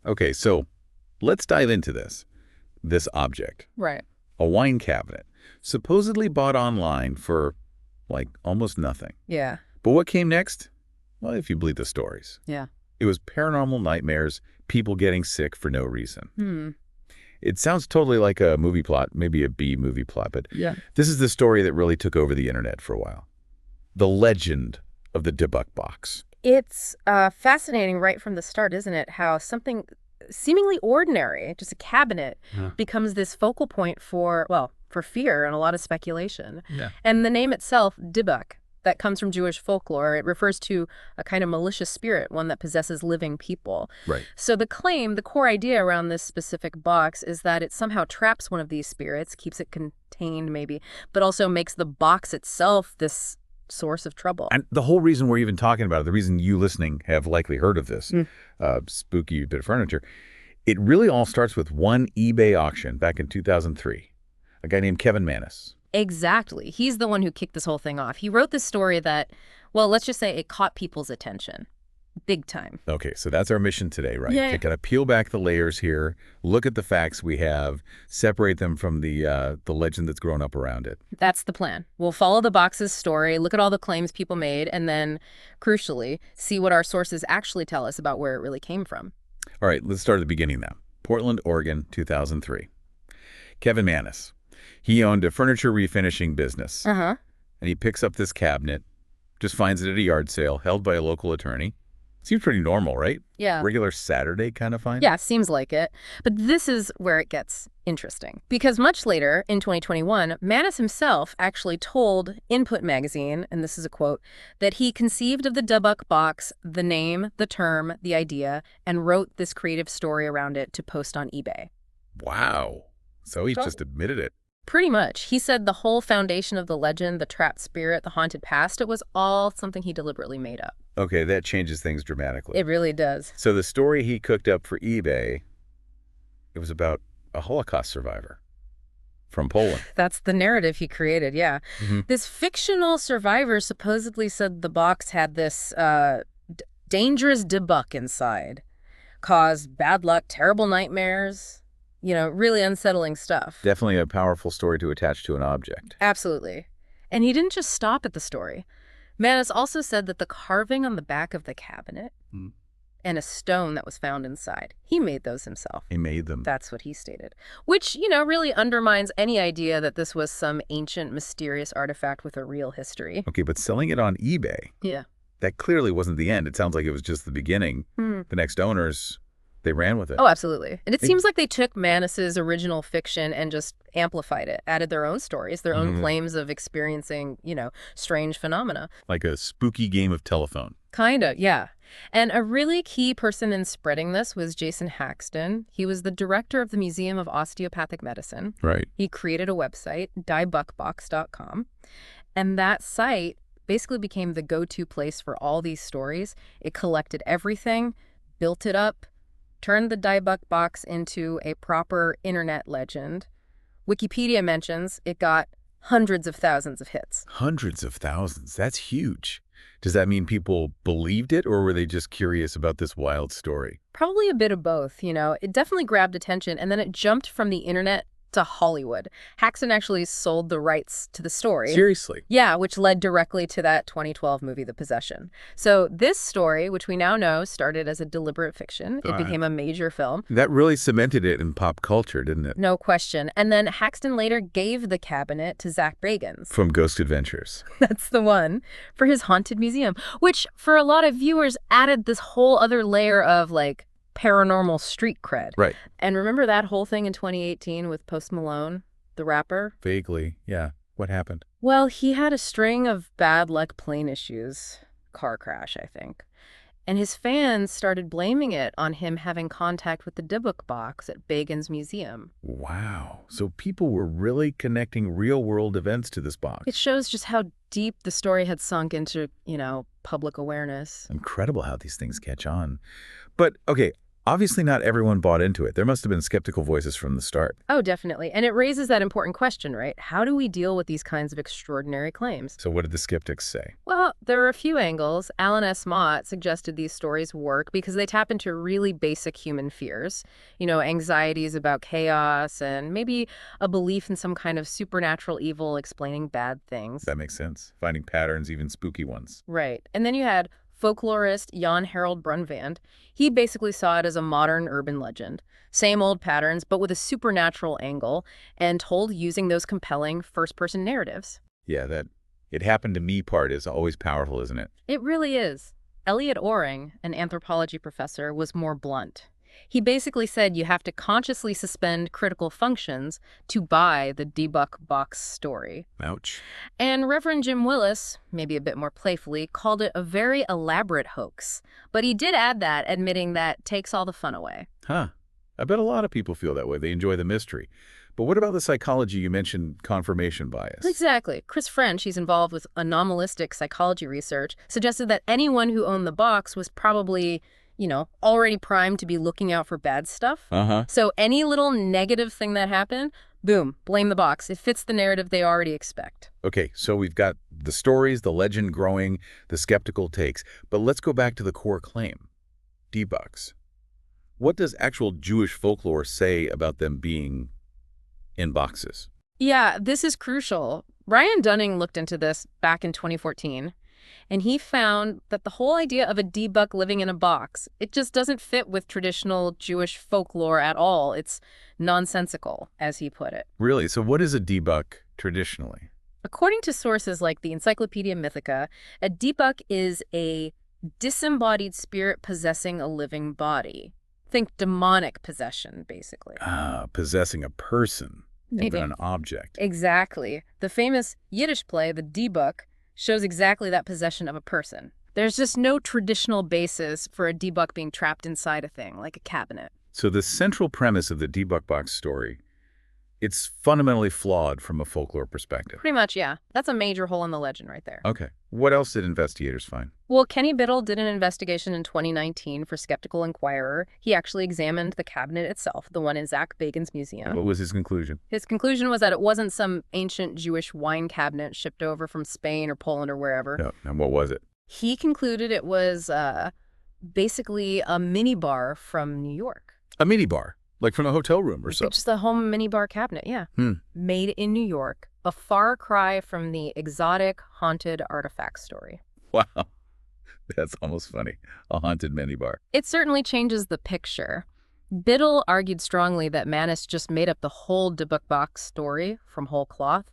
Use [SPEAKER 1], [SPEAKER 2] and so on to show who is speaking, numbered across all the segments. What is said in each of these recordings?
[SPEAKER 1] Okay, so let's dive into this object.
[SPEAKER 2] Right.
[SPEAKER 1] A wine cabinet, supposedly bought online for, like, almost nothing.
[SPEAKER 2] Yeah.
[SPEAKER 1] But what came next? Well, if you believe the stories.
[SPEAKER 2] Yeah.
[SPEAKER 1] It was paranormal nightmares, people getting sick for no reason.
[SPEAKER 2] Hmm.
[SPEAKER 1] It sounds totally like a movie plot, maybe a B-movie plot, but
[SPEAKER 2] Yeah.
[SPEAKER 1] this is the story that really took over the internet for a while. The legend of the Dybbuk Box.
[SPEAKER 2] It's fascinating right from the start, isn't it? How something seemingly ordinary, just a cabinet,
[SPEAKER 1] Yeah.
[SPEAKER 2] becomes this focal point for fear and a lot of speculation.
[SPEAKER 1] Yeah.
[SPEAKER 2] And the name itself, Dybbuk, that comes from Jewish folklore. It refers to a kind of malicious spirit, one that possesses living people.
[SPEAKER 1] Right.
[SPEAKER 2] So the claim, the core idea around this specific box is that it somehow traps one of these spirits, keeps it contained maybe, but also makes the box itself this source of trouble.
[SPEAKER 1] And the whole reason we're even talking about it, the reason you listening have likely heard of this spooky bit of furniture, it really all starts with one eBay auction back in 2003. A guy named Kevin Mannis.
[SPEAKER 2] Exactly. He's the one who kicked this whole thing off. He wrote this story that, well, let's just say it caught people's attention. Big time.
[SPEAKER 1] Okay, so that's our mission today, right?
[SPEAKER 2] Yeah.
[SPEAKER 1] To kind of peel back the layers here, look at the facts we have, separate them from the legend that's grown up around it.
[SPEAKER 2] That's the plan. We'll follow the box's story, look at all the claims people made, and then, crucially, see what our sources actually tell us about where it really came from.
[SPEAKER 1] All right, let's start at the beginning now. Portland, Oregon, 2003. Kevin Mannis. He owned a furniture refinishing business.
[SPEAKER 2] Uh-huh.
[SPEAKER 1] And he picks up this cabinet, just finds it at a yard sale held by a local attorney. Seems pretty normal, right?
[SPEAKER 2] Yeah.
[SPEAKER 1] Regular Saturday kind of find?
[SPEAKER 2] Yeah, seems like it. But this is where it gets interesting. Because much later, in 2021, Mannis himself actually told Input magazine, and this is a quote, that he conceived of the Dybbuk Box, the name, the term, the idea, and wrote this creative story around it to post on eBay.
[SPEAKER 1] Wow. So he just admitted it.
[SPEAKER 2] Pretty much. He said the whole foundation of the legend, the trapped spirit, the haunted past, it was all something he deliberately made up.
[SPEAKER 1] Okay, that changes things dramatically.
[SPEAKER 2] It really does.
[SPEAKER 1] So the story he cooked up for eBay, it was about a Holocaust survivor from Poland.
[SPEAKER 2] That's the narrative he created, yeah.
[SPEAKER 1] Mhm.
[SPEAKER 2] This fictional survivor supposedly said the box had this dangerous Dybbuk inside, caused bad luck, terrible nightmares, really unsettling stuff.
[SPEAKER 1] Definitely a powerful story to attach to an object.
[SPEAKER 2] Absolutely. And he didn't just stop at the story. Mannis also said that the carving on the back of the cabinet and a stone that was found inside, he made those himself.
[SPEAKER 1] He made them.
[SPEAKER 2] That's what he stated. Which, really undermines any idea that this was some ancient, mysterious artifact with a real history.
[SPEAKER 1] Okay, but selling it on eBay,
[SPEAKER 2] Yeah.
[SPEAKER 1] that clearly wasn't the end. It sounds like it was just the beginning. The next owners, they ran with it.
[SPEAKER 2] Oh, absolutely. And it seems like they took Mannis's original fiction and just amplified it, added their own stories, their own claims of experiencing, strange phenomena.
[SPEAKER 1] Like a spooky game of telephone.
[SPEAKER 2] Kind of, yeah. And a really key person in spreading this was Jason Haxton. He was the director of the Museum of Osteopathic Medicine.
[SPEAKER 1] Right.
[SPEAKER 2] He created a website, dybbukbox.com. And that site basically became the go-to place for all these stories. It collected everything, built it up, turned the Dybbuk Box into a proper internet legend. Wikipedia mentions it got hundreds of thousands of hits.
[SPEAKER 1] Hundreds of thousands. That's huge. Does that mean people believed it, or were they just curious about this wild story?
[SPEAKER 2] Probably a bit of both, It definitely grabbed attention, and then it jumped from the internet to Hollywood. Haxton actually sold the rights to the story.
[SPEAKER 1] Seriously?
[SPEAKER 2] Yeah, which led directly to that 2012 movie, The Possession. So this story, which we now know started as a deliberate fiction, it became a major film.
[SPEAKER 1] That really cemented it in pop culture, didn't it?
[SPEAKER 2] No question. And then Haxton later gave the cabinet to Zach Bagans.
[SPEAKER 1] From Ghost Adventures.
[SPEAKER 2] That's the one, for his haunted museum, which for a lot of viewers added this whole other layer of paranormal street cred.
[SPEAKER 1] Right.
[SPEAKER 2] And remember that whole thing in 2018 with Post Malone, the rapper?
[SPEAKER 1] Vaguely, yeah. What happened?
[SPEAKER 2] Well, he had a string of bad luck plane issues. Car crash, I think. And his fans started blaming it on him having contact with the Dybbuk Box at Bagans' museum.
[SPEAKER 1] Wow. So people were really connecting real-world events to this box.
[SPEAKER 2] It shows just how deep the story had sunk into, public awareness.
[SPEAKER 1] Incredible how these things catch on. But, okay, Obviously not everyone bought into it. There must have been skeptical voices from the start.
[SPEAKER 2] Oh, definitely. And it raises that important question, right? How do we deal with these kinds of extraordinary claims?
[SPEAKER 1] So what did the skeptics say?
[SPEAKER 2] Well, there are a few angles. Alan S. Mott suggested these stories work because they tap into really basic human fears. Anxieties about chaos and maybe a belief in some kind of supernatural evil explaining bad things.
[SPEAKER 1] That makes sense. Finding patterns, even spooky ones.
[SPEAKER 2] Right. And then you had folklorist Jan Harold Brunvand. He basically saw it as a modern urban legend. Same old patterns, but with a supernatural angle and told using those compelling first-person narratives.
[SPEAKER 1] Yeah, that "it happened to me" part is always powerful, isn't it?
[SPEAKER 2] It really is. Elliot Oring, an anthropology professor, was more blunt. He basically said you have to consciously suspend critical functions to buy the Dybbuk Box story.
[SPEAKER 1] Ouch.
[SPEAKER 2] And Reverend Jim Willis, maybe a bit more playfully, called it a very elaborate hoax. But he did add that, admitting that takes all the fun away.
[SPEAKER 1] Huh. I bet a lot of people feel that way. They enjoy the mystery. But what about the psychology? You mentioned confirmation bias.
[SPEAKER 2] Exactly. Chris French, he's involved with anomalistic psychology research, suggested that anyone who owned the box was probably already primed to be looking out for bad stuff. So any little negative thing that happened, boom, blame the box. It fits the narrative they already expect.
[SPEAKER 1] Okay, so we've got the stories, the legend growing, the skeptical takes. But let's go back to the core claim. Debunks. What does actual Jewish folklore say about them being in boxes?
[SPEAKER 2] Yeah, this is crucial. Ryan Dunning looked into this back in 2014. And he found that the whole idea of a Dybbuk living in a box, it just doesn't fit with traditional Jewish folklore at all. It's nonsensical, as he put it.
[SPEAKER 1] Really? So what is a Dybbuk traditionally?
[SPEAKER 2] According to sources like the Encyclopedia Mythica, a Dybbuk is a disembodied spirit possessing a living body. Think demonic possession, basically.
[SPEAKER 1] Possessing a person, more than an object.
[SPEAKER 2] Exactly. The famous Yiddish play, the Dybbuk, shows exactly that possession of a person. There's just no traditional basis for a Dybbuk being trapped inside a thing, like a cabinet.
[SPEAKER 1] So the central premise of the Dybbuk Box story, it's fundamentally flawed from a folklore perspective.
[SPEAKER 2] Pretty much, yeah. That's a major hole in the legend right there.
[SPEAKER 1] Okay. What else did investigators find?
[SPEAKER 2] Well, Kenny Biddle did an investigation in 2019 for Skeptical Inquirer. He actually examined the cabinet itself, the one in Zach Bagan's museum.
[SPEAKER 1] What was his conclusion?
[SPEAKER 2] His conclusion was that it wasn't some ancient Jewish wine cabinet shipped over from Spain or Poland or wherever.
[SPEAKER 1] No. And what was it?
[SPEAKER 2] He concluded it was basically a minibar from New York.
[SPEAKER 1] A minibar? Like from a hotel room or something?
[SPEAKER 2] Just a home minibar cabinet, yeah. Made in New York. A far cry from the exotic haunted artifact story.
[SPEAKER 1] Wow. That's almost funny. A haunted minibar.
[SPEAKER 2] It certainly changes the picture. Biddle argued strongly that Manus just made up the whole Dybbuk Box story from whole cloth,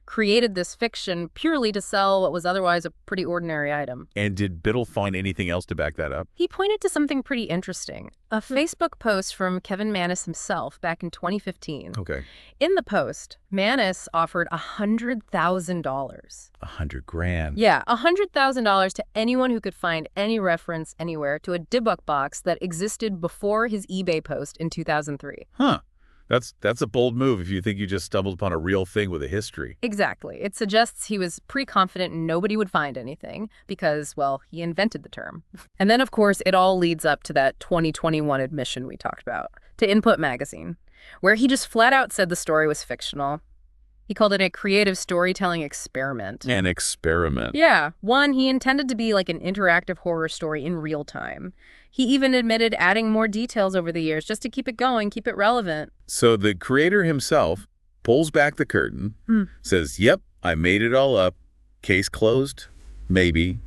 [SPEAKER 2] created this fiction purely to sell what was otherwise a pretty ordinary item.
[SPEAKER 1] And did Biddle find anything else to back that up?
[SPEAKER 2] He pointed to something pretty interesting. A Facebook post from Kevin Manus himself back in 2015.
[SPEAKER 1] Okay.
[SPEAKER 2] In the post, Manus offered $100,000.
[SPEAKER 1] $100,000.
[SPEAKER 2] Yeah, $100,000 to anyone who could find any reference anywhere to a Dybbuk box that existed before his eBay post in 2003.
[SPEAKER 1] Huh. That's a bold move if you think you just stumbled upon a real thing with a history.
[SPEAKER 2] Exactly. It suggests he was pretty confident nobody would find anything because, well, he invented the term. And then, of course, it all leads up to that 2021 admission we talked about, to Input Magazine, where he just flat out said the story was fictional. He called it a creative storytelling experiment.
[SPEAKER 1] An experiment.
[SPEAKER 2] Yeah. One, he intended to be like an interactive horror story in real time. He even admitted adding more details over the years just to keep it going, keep it relevant.
[SPEAKER 1] So the creator himself pulls back the curtain, says, yep, I made it all up. Case closed? Maybe.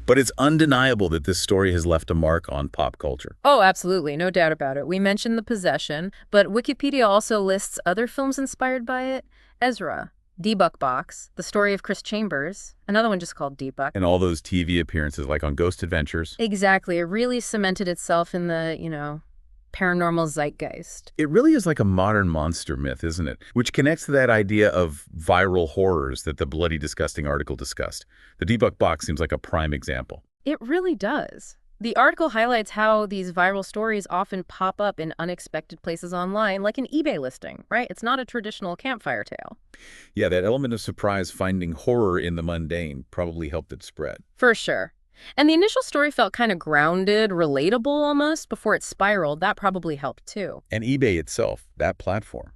[SPEAKER 1] But it's undeniable that this story has left a mark on pop culture.
[SPEAKER 2] Oh, absolutely. No doubt about it. We mentioned The Possession, but Wikipedia also lists other films inspired by it. Ezra, Dybbuk Box, The Story of Chris Chambers, another one just called Dybbuk.
[SPEAKER 1] And all those TV appearances like on Ghost Adventures.
[SPEAKER 2] Exactly. It really cemented itself in the, paranormal zeitgeist.
[SPEAKER 1] It really is like a modern monster myth, isn't it? Which connects to that idea of viral horrors that the Bloody Disgusting article discussed. The Dybbuk Box seems like a prime example.
[SPEAKER 2] It really does. The article highlights how these viral stories often pop up in unexpected places online, like an eBay listing, right? It's not a traditional campfire tale.
[SPEAKER 1] Yeah, that element of surprise finding horror in the mundane probably helped it spread.
[SPEAKER 2] For sure. And the initial story felt kind of grounded, relatable almost, before it spiraled. That probably helped too.
[SPEAKER 1] And eBay itself, that platform,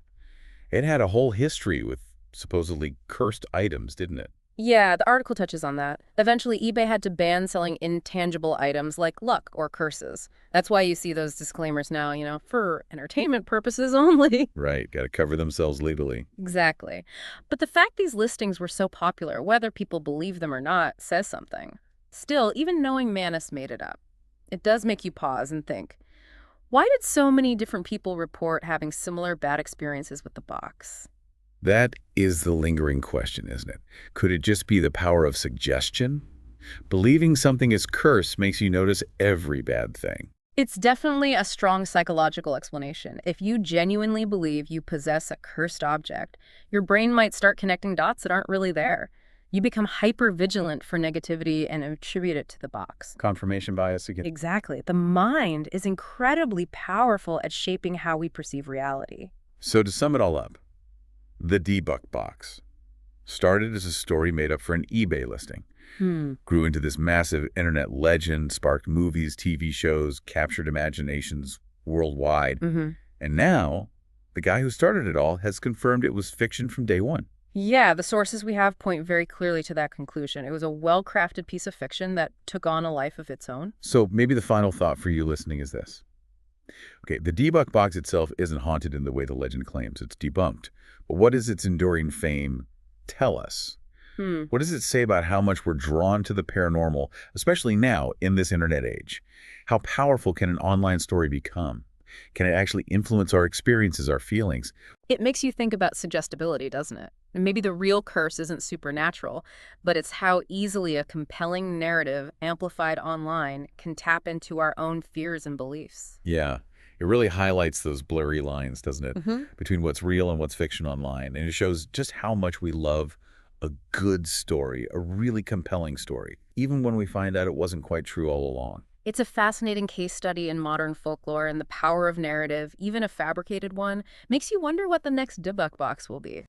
[SPEAKER 1] it had a whole history with supposedly cursed items, didn't it?
[SPEAKER 2] Yeah, the article touches on that. Eventually, eBay had to ban selling intangible items like luck or curses. That's why you see those disclaimers now, for entertainment purposes only.
[SPEAKER 1] Right, got to cover themselves legally.
[SPEAKER 2] Exactly. But the fact these listings were so popular, whether people believe them or not, says something. Still, even knowing Manus made it up, it does make you pause and think, why did so many different people report having similar bad experiences with the box?
[SPEAKER 1] That is the lingering question, isn't it? Could it just be the power of suggestion? Believing something is cursed makes you notice every bad thing.
[SPEAKER 2] It's definitely a strong psychological explanation. If you genuinely believe you possess a cursed object, your brain might start connecting dots that aren't really there. You become hyper-vigilant for negativity and attribute it to the box.
[SPEAKER 1] Confirmation bias again.
[SPEAKER 2] Exactly. The mind is incredibly powerful at shaping how we perceive reality.
[SPEAKER 1] So to sum it all up, the Dybbuk Box started as a story made up for an eBay listing, grew into this massive internet legend, sparked movies, TV shows, captured imaginations worldwide, and now the guy who started it all has confirmed it was fiction from day one.
[SPEAKER 2] Yeah, the sources we have point very clearly to that conclusion. It was a well-crafted piece of fiction that took on a life of its own.
[SPEAKER 1] So maybe the final thought for you listening is this. Okay, the Dybbuk Box itself isn't haunted in the way the legend claims. It's debunked. But what does its enduring fame tell us? What does it say about how much we're drawn to the paranormal, especially now in this internet age? How powerful can an online story become? Can it actually influence our experiences, our feelings?
[SPEAKER 2] It makes you think about suggestibility, doesn't it? And maybe the real curse isn't supernatural, but it's how easily a compelling narrative amplified online can tap into our own fears and beliefs.
[SPEAKER 1] Yeah, it really highlights those blurry lines, doesn't it, between what's real and what's fiction online. And it shows just how much we love a good story, a really compelling story, even when we find out it wasn't quite true all along.
[SPEAKER 2] It's a fascinating case study in modern folklore, and the power of narrative, even a fabricated one, makes you wonder what the next Dybbuk box will be.